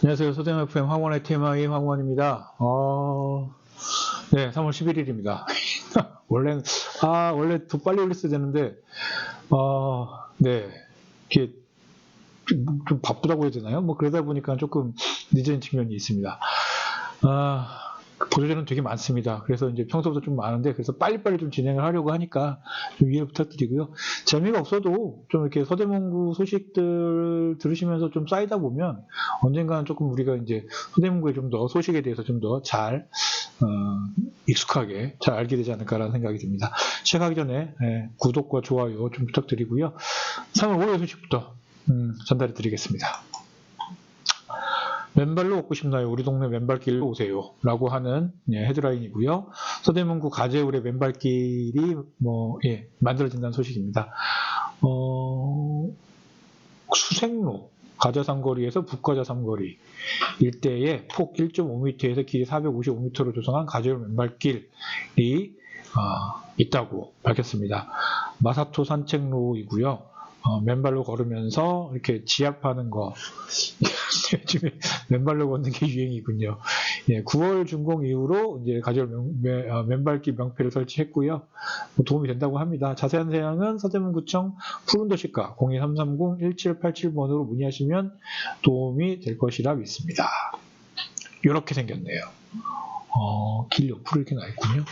안녕하세요. 서대문 FM 황원의 TMI 황원입니다. 네, 3월 11일입니다. 원래 더 빨리 올렸어야 되는데, 네, 이게 좀 바쁘다고 해야 되나요? 뭐 그러다 보니까 조금 늦은 측면이 있습니다. 보조자는 되게 많습니다. 그래서 이제 평소보다 좀 많은데, 그래서 빨리빨리 좀 진행을 하려고 하니까 좀 이해 부탁드리고요. 재미가 없어도 좀 이렇게 서대문구 소식들 들으시면서 좀 쌓이다 보면 언젠가는 조금 우리가 이제 서대문구의 좀 더 소식에 대해서 좀 더 잘, 익숙하게 잘 알게 되지 않을까라는 생각이 듭니다. 시작하기 전에 구독과 좋아요 좀 부탁드리고요. 3월 5일 소식부터 전달해 드리겠습니다. 맨발로 걷고 싶나요? 우리 동네 맨발길로 오세요. 라고 하는 헤드라인이고요. 서대문구 가재울의 맨발길이 만들어진다는 소식입니다. 수색로 가자삼거리에서 북가자삼거리 일대에 폭 1.5m에서 길이 455m로 조성한 가재울 맨발길이 있다고 밝혔습니다. 마사토 산책로이고요. 맨발로 걸으면서 이렇게 지압하는 거 요즘에 맨발로 걷는 게 유행이군요. 9월 준공 이후로 이제 가재울 맨발길 명패를 설치했고요. 도움이 된다고 합니다. 자세한 사항은 서대문구청 푸른도시가 02330-1787번으로 문의하시면 도움이 될 것이라 믿습니다. 이렇게 생겼네요. 길 옆으로 이렇게 나 있군요.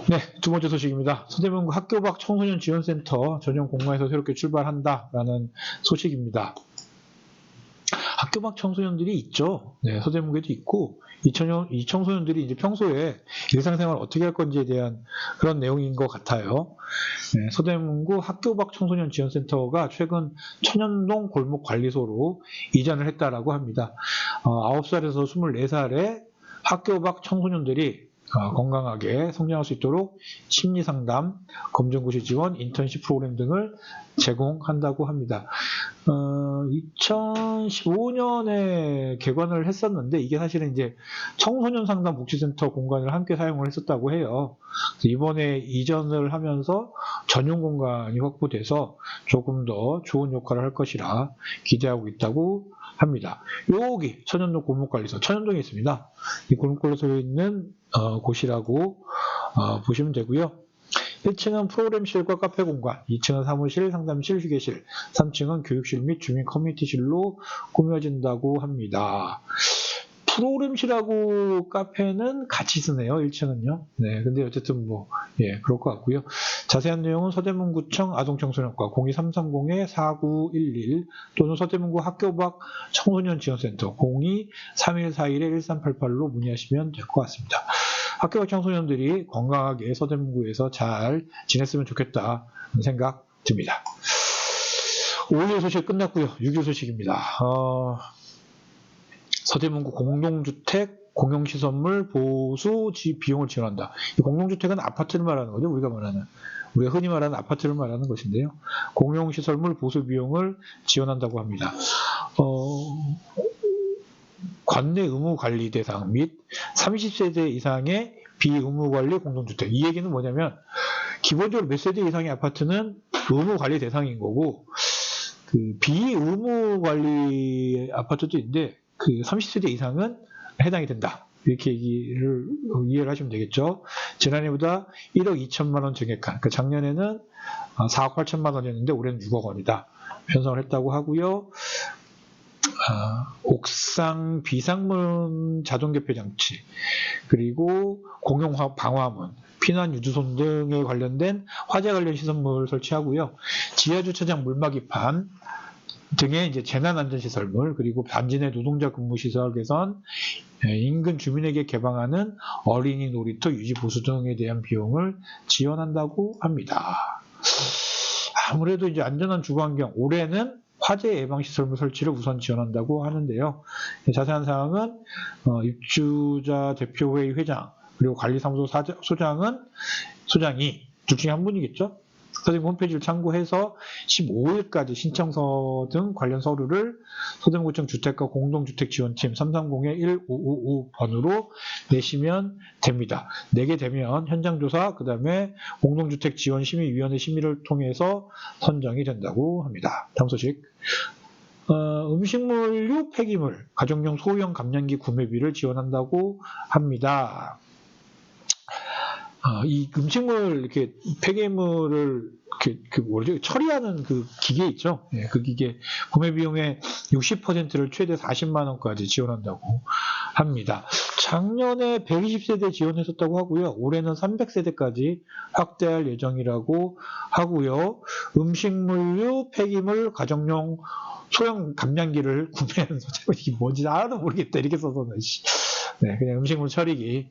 네, 두 번째 소식입니다. 서대문구 학교 밖 청소년 지원센터 전용 공간에서 새롭게 출발한다라는 소식입니다. 학교 밖 청소년들이 있죠. 네, 서대문구에도 있고, 이 청소년들이 이제 평소에 일상생활 어떻게 할 건지에 대한 그런 내용인 것 같아요. 네, 서대문구 학교 밖 청소년 지원센터가 최근 천연동 골목관리소로 이전을 했다라고 합니다. 9살에서 24살의 학교 밖 청소년들이 건강하게 성장할 수 있도록 심리상담, 검정고시 지원, 인턴십 프로그램 등을 제공한다고 합니다. 2015년에 개관을 했었는데 이게 사실은 이제 청소년 상담 복지센터 공간을 함께 사용을 했었다고 해요. 이번에 이전을 하면서 전용 공간이 확보돼서 조금 더 좋은 역할을 할 것이라 기대하고 있다고 합니다. 여기 천연동 골목관리소, 천연동에 있습니다. 이 골목관리소에 있는 곳이라고 보시면 되고요. 1층은 프로그램실과 카페 공간, 2층은 사무실, 상담실, 휴게실, 3층은 교육실 및 주민 커뮤니티실로 꾸며진다고 합니다. 프로그램실하고 카페는 같이 쓰네요. 1층은요. 네, 근데 어쨌든 그럴 것 같고요. 자세한 내용은 서대문구청 아동청소년과 02330-4911 또는 서대문구 학교 밖 청소년 지원센터 02-3141-1388로 문의하시면 될 것 같습니다. 학교 밖 청소년들이 건강하게 서대문구에서 잘 지냈으면 좋겠다 생각 듭니다. 5일 소식 끝났고요. 6일 소식입니다. 서대문구 공동주택 공용시설물 보수 비용을 지원한다. 이 공동주택은 아파트를 말하는 거죠. 우리가 흔히 말하는 아파트를 말하는 것인데요. 공용시설물 보수 비용을 지원한다고 합니다. 관내 의무관리 대상 및 30세대 이상의 비의무관리 공동주택. 이 얘기는 뭐냐면 기본적으로 몇 세대 이상의 아파트는 의무관리 대상인 거고 그 비의무관리 아파트도 있는데 그 30세대 이상은 해당이 된다. 이렇게 이해를 하시면 되겠죠. 지난해보다 1억 2천만 원 증액한, 그러니까 작년에는 4억 8천만 원이었는데 올해는 6억 원이다. 편성을 했다고 하고요. 옥상 비상문 자동 개폐 장치, 그리고 공용 방화문, 피난 유두손 등에 관련된 화재 관련 시설물 설치하고요. 지하 주차장 물막이판 등의 이제 재난안전시설물, 그리고 단지 내 노동자 근무시설 개선, 인근 주민에게 개방하는 어린이 놀이터 유지 보수 등에 대한 비용을 지원한다고 합니다. 아무래도 이제 안전한 주거환경, 올해는 화재 예방시설물 설치를 우선 지원한다고 하는데요. 자세한 사항은 입주자 대표회의 회장, 그리고 관리사무소 소장이 둘 중에 한 분이겠죠. 서대문 홈페이지를 참고해서 15일까지 신청서 등 관련 서류를 서대문구청 주택가 공동주택지원팀 330-1555번으로 내시면 됩니다. 내게 되면 현장조사, 그 다음에 공동주택지원심의위원회 심의를 통해서 선정이 된다고 합니다. 다음 소식. 음식물류 폐기물, 가정용 소형 감량기 구매비를 지원한다고 합니다. 이 음식물 이렇게 폐기물을 뭐죠? 처리하는 그 기계 있죠? 예, 그 기계 구매 비용의 60%를 최대 40만 원까지 지원한다고 합니다. 작년에 120세대 지원했었다고 하고요. 올해는 300세대까지 확대할 예정이라고 하고요. 음식물류 폐기물 가정용 소형 감량기를 구매하는 소재가 이게 뭔지 하나도 모르겠다 이렇게 써서는 네, 그냥 음식물 처리기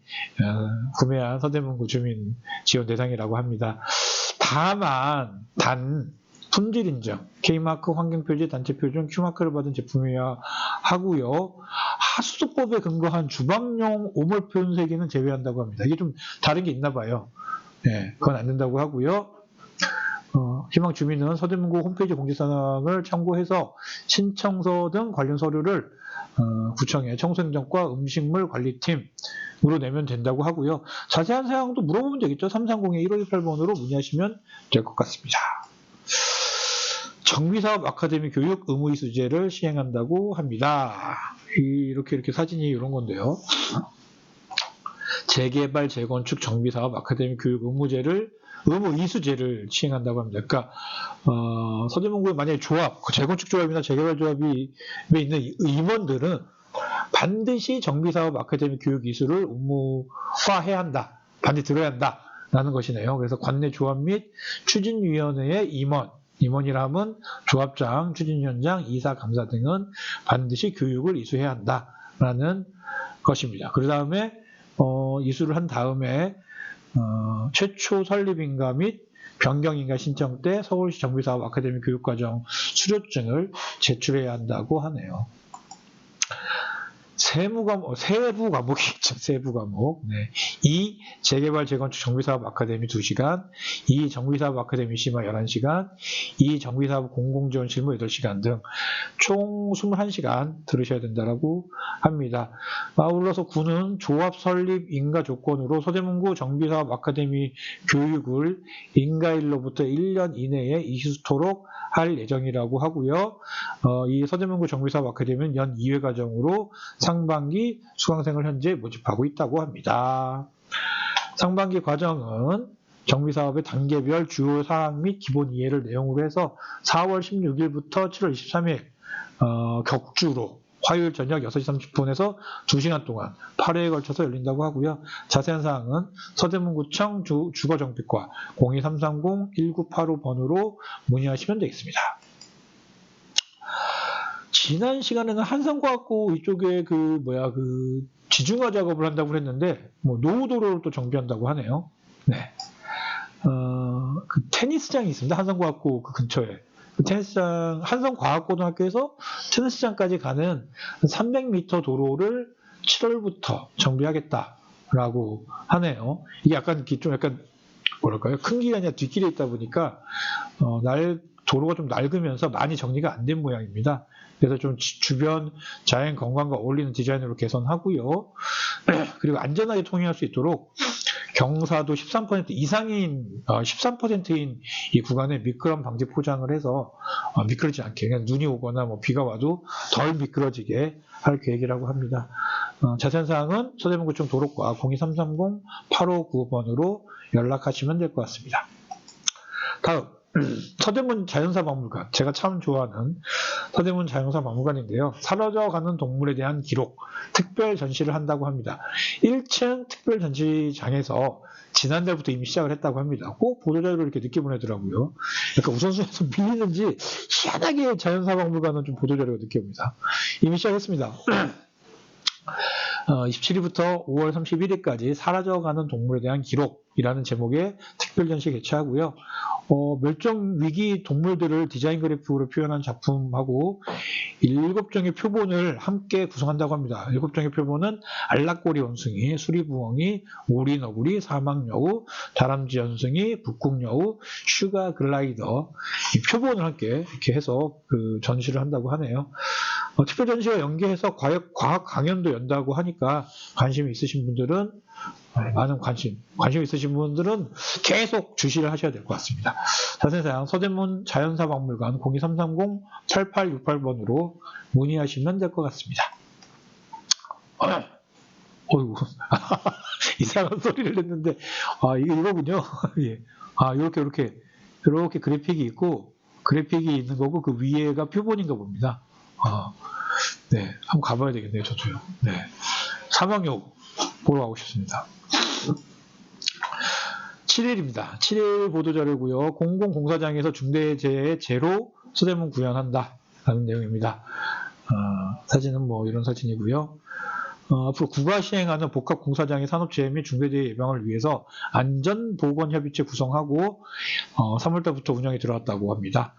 구매한 서대문구 주민 지원 대상이라고 합니다. 단 품질 인정, K마크 환경표지 단체표준 Q마크를 받은 제품이어야 하고요. 하수도법에 근거한 주방용 오몰 표현세기는 제외한다고 합니다. 이게 좀 다른 게 있나 봐요. 네, 그건 안 된다고 하고요. 희망 주민은 서대문구 홈페이지 공지사항을 참고해서 신청서 등 관련 서류를 구청의 청소행정과 음식물 관리팀으로 내면 된다고 하고요. 자세한 사항도 물어보면 되겠죠. 330-1528번으로 문의하시면 될 것 같습니다. 정비사업 아카데미 교육 의무 이수제를 시행한다고 합니다. 이렇게 사진이 이런 건데요. 재개발, 재건축, 정비사업 아카데미 교육 의무 이수제를 시행한다고 합니다. 그러니까 서대문구에 만약에 재건축 조합이나 재개발 조합이 있는 임원들은 반드시 정비사업 아카데미 교육 이수를 의무화해야 한다. 반드시 들어야 한다라는 것이네요. 그래서 관내 조합 및 추진위원회의 임원이라 하면 조합장, 추진위원장, 이사, 감사 등은 반드시 교육을 이수해야 한다라는 것입니다. 그 다음에 이수를 한 다음에 최초 설립인가 및 변경인가 신청 때 서울시 정비사업 아카데미 교육과정 수료증을 제출해야 한다고 하네요. 세부 과목이 있죠. 세부 과목. 네. 2. 재개발, 재건축 정비사업 아카데미 2시간, 2. 정비사업 아카데미 심화 11시간, 2. 정비사업 공공지원 실무 8시간 등 총 21시간 들으셔야 된다고 합니다. 아울러서 구는 조합 설립 인가 조건으로 서대문구 정비사업 아카데미 교육을 인가일로부터 1년 이내에 이수토록 할 예정이라고 하고요. 이 서대문구 정비사업 아카데미는 연 2회 과정으로 상반기 수강생을 현재 모집하고 있다고 합니다. 상반기 과정은 정비사업의 단계별 주요 사항 및 기본 이해를 내용으로 해서 4월 16일부터 7월 23일 격주로 화요일 저녁 6시 30분에서 2시간 동안 8회에 걸쳐서 열린다고 하고요. 자세한 사항은 서대문구청 주거정비과 02330-1985번으로 문의하시면 되겠습니다. 지난 시간에는 한성과학고 이쪽에 지중화 작업을 한다고 했는데 노후도로를 또 정비한다고 하네요. 네. 그 테니스장이 있습니다. 한성과학고 그 근처에. 그 테니스장, 한성과학고등학교에서 테니스장까지 가는 300m 도로를 7월부터 정비하겠다라고 하네요. 이게 약간 뭐랄까요? 큰 길이 아니라 뒷길에 있다 보니까 도로가 좀 낡으면서 많이 정리가 안 된 모양입니다. 그래서 좀 주변 자연 건강과 어울리는 디자인으로 개선하고요. 그리고 안전하게 통행할 수 있도록 경사도 13% 이상인 13%인 이 구간에 미끄럼 방지 포장을 해서 미끄러지지 않게 그냥 눈이 오거나 비가 와도 덜 미끄러지게 할 계획이라고 합니다. 자세한 사항은 서대문구청 도로과 02330-8595번으로 연락하시면 될 것 같습니다. 다음 서대문 자연사박물관, 제가 참 좋아하는 서대문 자연사박물관인데요. 사라져가는 동물에 대한 기록, 특별 전시를 한다고 합니다. 1층 특별 전시장에서 지난달부터 이미 시작을 했다고 합니다. 꼭 보도자료를 이렇게 늦게 보내더라고요. 약간 우선순위에서 밀리는지 희한하게 자연사박물관은 좀 보도자료가 늦게 옵니다. 이미 시작했습니다. 27일부터 5월 31일까지 사라져가는 동물에 대한 기록이라는 제목의 특별전시 개최하고요. 멸종위기 동물들을 디자인 그래픽으로 표현한 작품하고 7종의 표본을 함께 구성한다고 합니다. 7종의 표본은 알락꼬리 원숭이, 수리부엉이, 오리너구리, 사막여우, 다람쥐 원숭이, 북극여우, 슈가 글라이더 이 표본을 함께 이렇게 해서 그 전시를 한다고 하네요. 특별전시와 연계해서 과학 강연도 연다고 하니까 관심이 있으신 분들은 많은 관심 있으신 분들은 계속 주시를 하셔야 될 것 같습니다. 자세한 사항 서대문 자연사박물관 02330-8868번으로 문의하시면 될 것 같습니다. 어이구 이상한 소리를 냈는데 이게 이거군요. 예. 이렇게 그래픽이 있고 그래픽이 있는 거고 그 위에가 표본인가 봅니다. 네, 한번 가봐야 되겠네요, 저도요. 네, 사망역 보러 가고 싶습니다. 7일입니다. 7일 보도자료고요. 공공공사장에서 중대재해 제로 서대문 구현한다 라는 내용입니다. 사진은 뭐 이런 사진이고요. 앞으로 국가 시행하는 복합공사장의 산업재해 및 중대재해 예방을 위해서 안전보건협의체 구성하고 3월달부터 운영에 들어갔다고 합니다.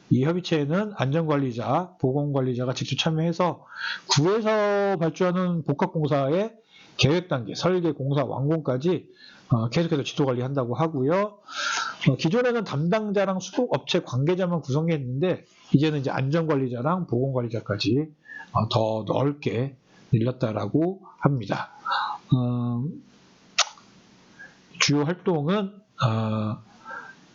이 협의체에는 안전관리자, 보건관리자가 직접 참여해서 구에서 발주하는 복합공사의 계획단계, 설계, 공사, 완공까지 계속해서 지도관리한다고 하고요. 기존에는 담당자랑 수급업체 관계자만 구성했는데 이제는 이제 안전관리자랑 보건관리자까지 더 넓게 늘렸다라고 합니다. 주요 활동은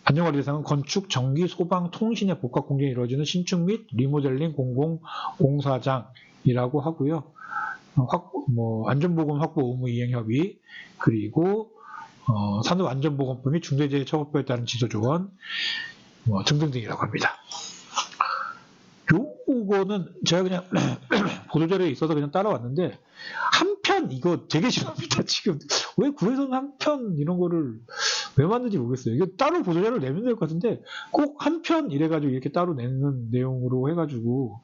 안전관리 대상은 건축, 전기, 소방, 통신의 복합 공정이 이루어지는 신축 및 리모델링 공공공사장이라고 하고요. 안전보건 확보 의무 이행 협의, 그리고 산업안전보건법 및 중대재해 처벌법에 따른 지도조언 등등등이라고 합니다. 요거는 제가 그냥 보도자료에 있어서 그냥 따라왔는데 한편 이거 되게 싫어합니다. 지금 왜 구에서는 한편 이런 거를 왜 만든지 모르겠어요. 이거 따로 보도자료를 내면 될 것 같은데 꼭 한편 이래가지고 이렇게 따로 내는 내용으로 해가지고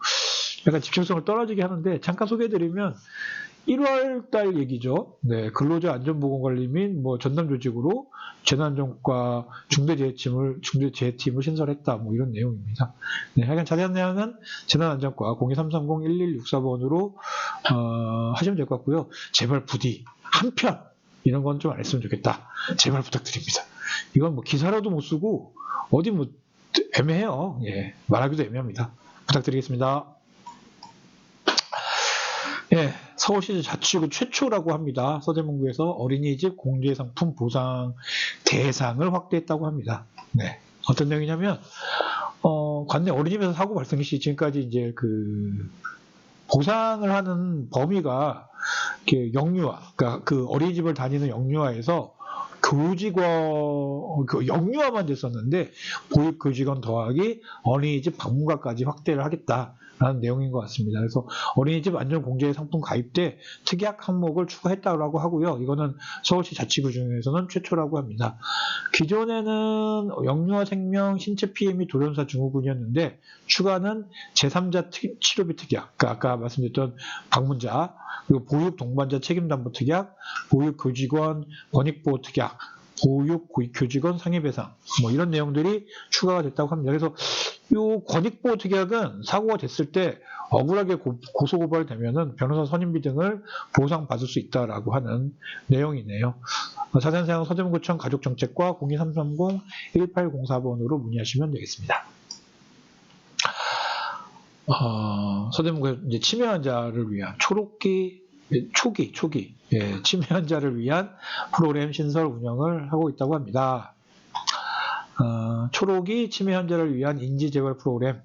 약간 집중성을 떨어지게 하는데 잠깐 소개해드리면 1월달 얘기죠. 네, 근로자 안전보건관리 및 전담조직으로 재난안전과 중대재해팀을 신설했다. 이런 내용입니다. 네, 하여간 자세한 내용은 재난안전과 02330-1164번으로 하시면 될 것 같고요. 제발 부디 한편 이런 건 좀 안 했으면 좋겠다. 제발 부탁드립니다. 이건 기사라도 못 쓰고 어디 애매해요. 예, 말하기도 애매합니다. 부탁드리겠습니다. 예, 서울시 자치구 최초라고 합니다. 서대문구에서 어린이집 공제상품 보상 대상을 확대했다고 합니다. 네, 어떤 내용이냐면 관내 어린이집에서 사고 발생 시 지금까지 이제 보상을 하는 범위가 영유아, 그러니까 그 어린이집을 다니는 영유아에서 영유아만 됐었는데 보육교직원 더하기 어린이집 방문가까지 확대를 하겠다라는 내용인 것 같습니다. 그래서 어린이집 안전공제 상품 가입 때 특약 항목을 추가했다고 하고요. 이거는 서울시 자치구 중에서는 최초라고 합니다. 기존에는 영유아 생명, 신체 피해 및 돌연사 증후군이었는데 추가는 제3자 치료비 특약, 그러니까 아까 말씀드렸던 방문자, 그리고 보육 동반자 책임담보 특약, 보육 교직원 권익보호 특약, 보육 교직원 상해배상 이런 내용들이 추가가 됐다고 합니다. 그래서 이 권익보호 특약은 사고가 됐을 때 억울하게 고소고발되면은 변호사 선임비 등을 보상받을 수 있다라고 하는 내용이네요. 자세한 사항은 서대문구청 가족정책과 02330-1804번으로 문의하시면 되겠습니다. 서대문구 이제 치매 환자를 위한 초기 치매 환자를 위한 프로그램 신설 운영을 하고 있다고 합니다. 초록이 치매 환자를 위한 인지재활 프로그램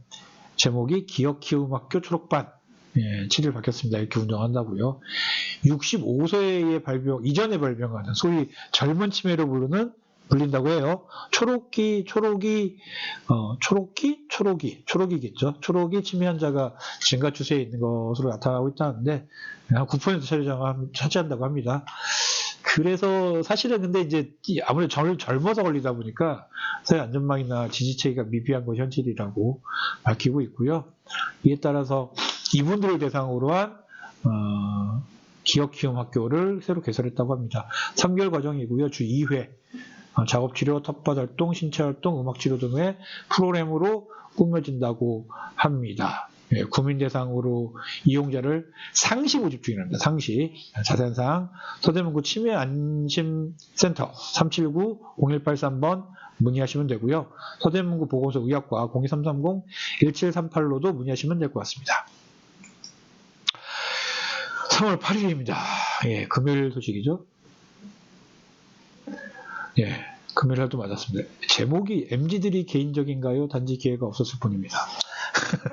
제목이 기억키움학교 초록반 7일 바뀌었습니다. 이렇게 운영한다고요. 65세에 이전에 발병하는 소위 젊은 치매로 불린다고 해요. 초록이겠죠. 초록이 치매 환자가 증가 추세에 있는 것으로 나타나고 있다는데 한 9% 차지한다고 합니다. 그래서 사실은 근데 이제 아무래도 젊어서 걸리다 보니까 사회 안전망이나 지지체계가 미비한 것이 현실이라고 밝히고 있고요. 이에 따라서 이분들을 대상으로 한 기억키움 학교를 새로 개설했다고 합니다. 3개월 과정이고요. 주 2회 작업치료, 텃밭활동, 신체활동, 음악치료 등의 프로그램으로 꾸며진다고 합니다. 구민 대상으로 이용자를 상시 모집 중이랍니다. 상시. 자세한 사항 서대문구 치매안심센터 379-0183번 문의하시면 되고요. 서대문구 보건소 의학과 02330-1738로도 문의하시면 될 것 같습니다. 3월 8일입니다. 예, 금요일 소식이죠. 예, 금요일날도 맞았습니다. 제목이 MZ들이 개인적인가요? 단지 기회가 없었을 뿐입니다.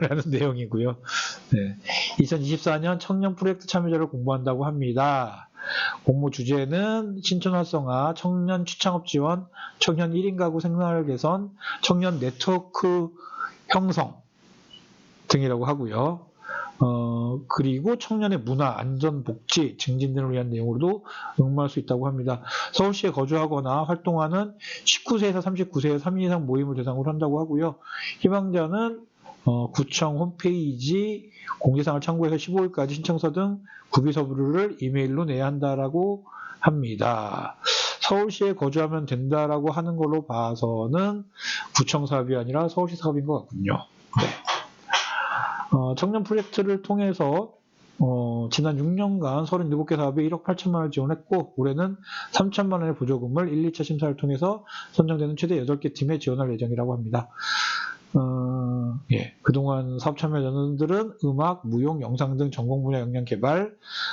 라는 내용이고요. 네. 2024년 청년 프로젝트 참여자를 공모한다고 합니다. 공모 주제는 신촌 활성화, 청년 취창업 지원, 청년 1인 가구 생활 개선, 청년 네트워크 형성 등이라고 하고요. 그리고 청년의 문화, 안전, 복지, 증진 등을 위한 내용으로도 응모할 수 있다고 합니다. 서울시에 거주하거나 활동하는 19세에서 39세의 3인 이상 모임을 대상으로 한다고 하고요. 희망자는 구청 홈페이지 공지사항을 참고해서 15일까지 신청서 등 구비 서류를 이메일로 내야 한다라고 합니다. 서울시에 거주하면 된다라고 하는 걸로 봐서는 구청 사업이 아니라 서울시 사업인 것 같군요. 네. 청년 프로젝트를 통해서 지난 6년간 37개 사업에 1억 8천만 원을 지원했고 올해는 3천만 원의 보조금을 1, 2차 심사를 통해서 선정되는 최대 8개 팀에 지원할 예정이라고 합니다. 예, 그동안 사업 참여자들은 음악, 무용, 영상 등 전공 분야 역량 개발,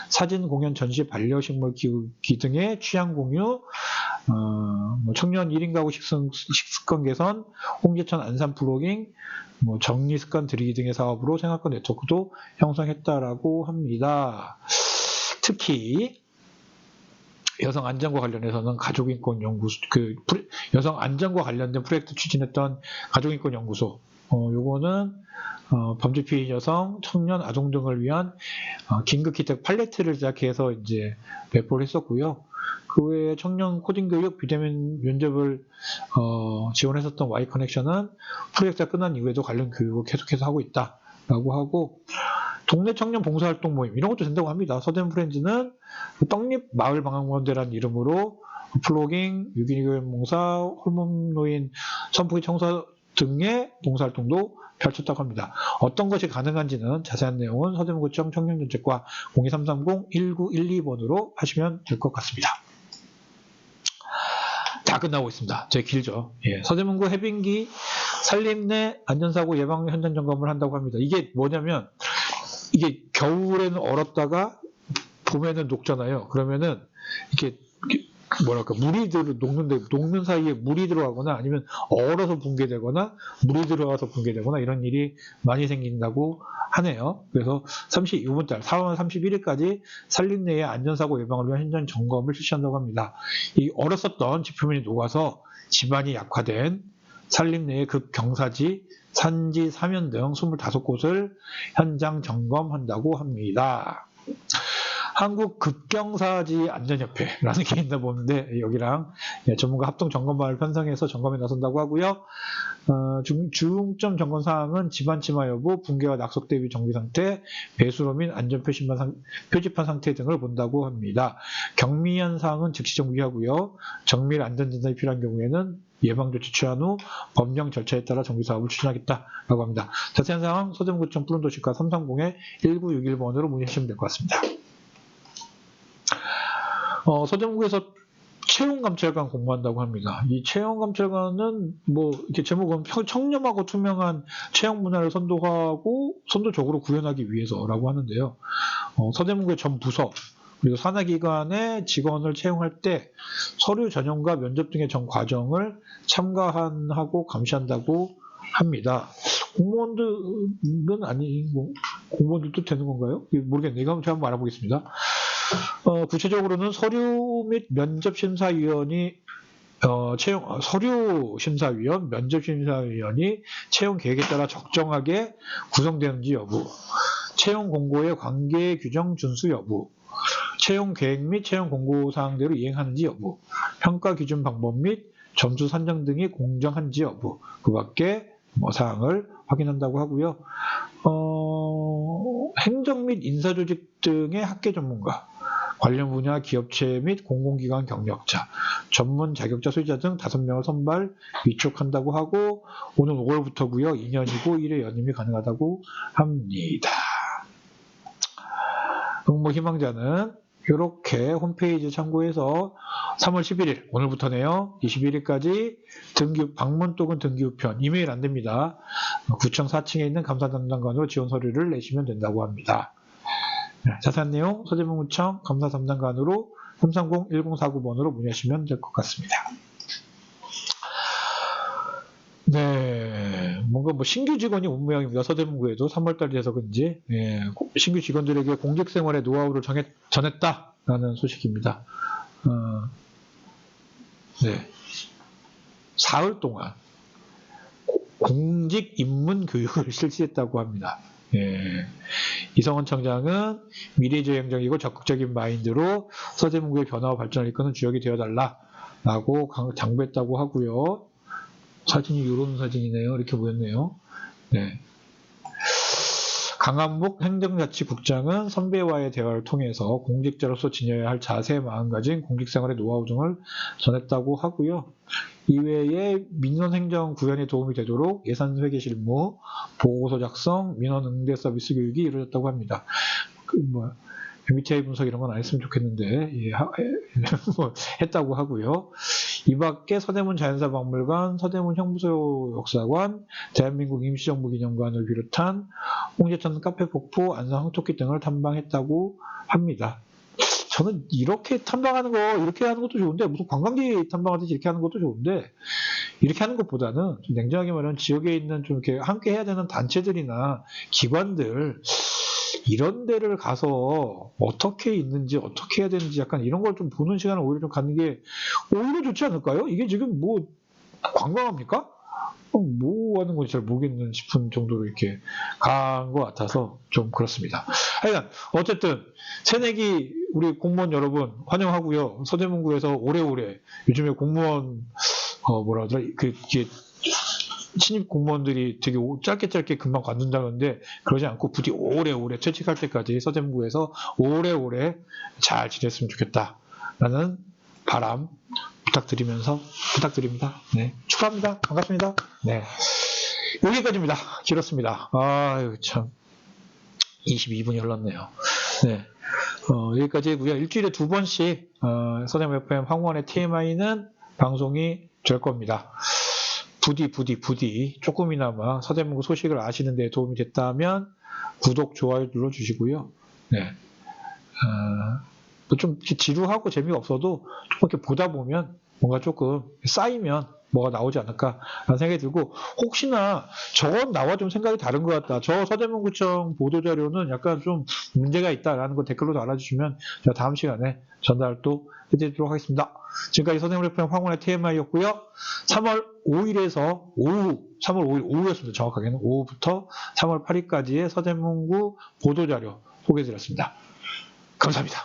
사진, 공연, 전시, 반려식물 키우기 등의 취향 공유, 청년 1인 가구 식습관 개선, 홍제천 안산 플로깅, 정리 습관 들이기 등의 사업으로 생활권 네트워크도 형성했다라고 합니다. 특히 여성 안전과 관련해서는 가족인권연구소, 여성 안전과 관련된 프로젝트 추진했던 가족인권연구소, 요거는 범죄 피해 여성, 청년, 아동 등을 위한 긴급 혜택 팔레트를 제작해서 이제 배포를 했었고요. 그 외에 청년 코딩 교육, 비대면 면접을 지원했었던 Y 커넥션은 프로젝트가 끝난 이후에도 관련 교육을 계속해서 하고 있다라고 하고, 동네 청년 봉사활동 모임 이런 것도 된다고 합니다. 서대문 프렌즈는 떡잎 마을 방황원대라는 이름으로 플로깅, 유기견 봉사, 홀몸 노인 선풍기 청소 등의 봉사활동도 펼쳤다고 합니다. 어떤 것이 가능한지는 자세한 내용은 서대문구청 청년정책과 02330-1912번으로 하시면 될 것 같습니다. 다 끝나고 있습니다. 되게 길죠. 예, 서대문구 해빙기 산림 내 안전사고 예방 현장 점검을 한다고 합니다. 이게 뭐냐면 이게 겨울에는 얼었다가 봄에는 녹잖아요. 그러면은 이렇게 뭐랄까 물이 녹는 사이에 물이 들어가거나 아니면 얼어서 붕괴되거나 물이 들어가서 붕괴되거나 이런 일이 많이 생긴다고 하네요. 그래서 이번 달 4월 31일까지 산림 내의 안전사고 예방을 위한 현장 점검을 실시한다고 합니다. 이 얼었었던 지표면이 녹아서 집안이 약화된 산림 내의 극경사지, 산지, 사면 등 25곳을 현장 점검한다고 합니다. 한국 급경사지 안전협회라는 게 있나 보는데 여기랑 전문가 합동 점검반을 편성해서 점검에 나선다고 하고요. 중점 점검 사항은 집안 침하 여부, 붕괴와 낙석 대비 정비 상태, 배수로 및 안전 표지판 상태 등을 본다고 합니다. 경미한 사항은 즉시 정비하고요. 정밀 안전 진단이 필요한 경우에는 예방 조치 취한 후 법령 절차에 따라 정비 사업을 추진하겠다라고 합니다. 자세한 사항 서대문구청 푸른도시과 330-1961번으로 문의하시면 될 것 같습니다. 서대문구에서 채용감찰관 공모한다고 합니다. 이 채용감찰관은 이렇게 제목은 청렴하고 투명한 채용 문화를 선도적으로 구현하기 위해서라고 하는데요. 서대문구의 전 부서 그리고 산하기관의 직원을 채용할 때 서류 전형과 면접 등의 전 과정을 참가하고 감시한다고 합니다. 공무원들은 아니고 공무원들도 되는 건가요? 모르겠네요. 이거 한번 알아보겠습니다. 구체적으로는 서류 및 면접심사위원이 서류심사위원, 면접심사위원이 채용 계획에 따라 적정하게 구성되는지 여부, 채용 공고의 관계 규정 준수 여부, 채용 계획 및 채용 공고 사항대로 이행하는지 여부, 평가 기준 방법 및 점수 산정 등이 공정한지 여부, 그 밖에 사항을 확인한다고 하고요. 행정 및 인사조직 등의 학계 전문가, 관련 분야 기업체 및 공공기관 경력자, 전문 자격자 소유자 등 5명을 선발, 위촉한다고 하고 오는 5월부터고요. 2년이고 1회 연임이 가능하다고 합니다. 응모 희망자는 이렇게 홈페이지 참고해서 3월 11일, 오늘부터네요. 21일까지 방문 또는 등기우편, 이메일 안 됩니다. 구청 4층에 있는 감사 담당관으로 지원 서류를 내시면 된다고 합니다. 자세한 내용 서대문구청 감사 담당관으로 330-1049번으로 문의하시면 될 것 같습니다. 네, 뭔가 뭐 신규 직원이 온 모양입니다. 서대문구에도 3월달이 돼서 그런지 신규 직원들에게 공직생활의 노하우를 전했다라는 소식입니다. 네, 사흘 동안 공직 입문 교육을 실시했다고 합니다. 이성원 청장은 미래지향적이고 적극적인 마인드로 서대문구의 변화와 발전을 이끄는 주역이 되어달라라고 당부했다고 하고요. 사진이 이런 사진이네요. 이렇게 보였네요. 네. 강한묵 행정자치국장은 선배와의 대화를 통해서 공직자로서 지녀야 할 자세, 마음가짐, 공직생활의 노하우 등을 전했다고 하고요. 이외에 민원행정 구현에 도움이 되도록 예산회계 실무, 보고서 작성, 민원 응대 서비스 교육이 이루어졌다고 합니다. MBTI 분석 이런 건 안 했으면 좋겠는데 했다고 하고요. 이 밖에 서대문 자연사박물관, 서대문 형무소 역사관, 대한민국 임시정부 기념관을 비롯한 홍제천 카페 폭포, 안성 황토끼 등을 탐방했다고 합니다. 저는 이렇게 탐방하는 거 이렇게 하는 것도 좋은데 무슨 관광지 탐방하듯이 이렇게 하는 것도 좋은데 이렇게 하는 것보다는 좀 냉정하게 말하면 지역에 있는 좀 이렇게 함께 해야 되는 단체들이나 기관들 이런 데를 가서 어떻게 있는지 어떻게 해야 되는지 약간 이런 걸 좀 보는 시간을 오히려 좀 갖는 게 오히려 좋지 않을까요? 이게 지금 뭐 관광합니까? 뭐 하는 건지 잘 모르겠는 싶은 정도로 이렇게 간 것 같아서 좀 그렇습니다. 하여간 어쨌든 새내기 우리 공무원 여러분 환영하고요. 서대문구에서 오래오래 요즘에 공무원 뭐라 하더라 이게 신입 공무원들이 되게 짧게 금방 관둔다는데 그러지 않고 부디 오래오래 퇴직할 때까지 서대문구에서 오래오래 잘 지냈으면 좋겠다라는 바람 부탁드립니다. 네, 축하합니다. 반갑습니다. 네, 여기까지입니다. 길었습니다. 아유 참 22분이 흘렀네요. 네, 여기까지고요. 일주일에 2번씩 서대문 FM 황원의 TMI는 방송이 될 겁니다. 부디 조금이나마 서대문구 소식을 아시는 데 도움이 됐다면 구독, 좋아요 눌러주시고요. 네. 좀 지루하고 재미가 없어도 조금 이렇게 보다 보면 뭔가 조금 쌓이면 뭐가 나오지 않을까라는 생각이 들고 혹시나 저건 나와 좀 생각이 다른 것 같다. 저 서대문구청 보도자료는 약간 좀 문제가 있다라는 거 댓글로 알아주시면 제가 다음 시간에 전달 또 해드리도록 하겠습니다. 지금까지 서대문 FM 황원의 TMI였고요. 3월 5일에서 3월 5일 오후였습니다. 정확하게는 오후부터 3월 8일까지의 서대문구 보도자료 소개해드렸습니다. 감사합니다.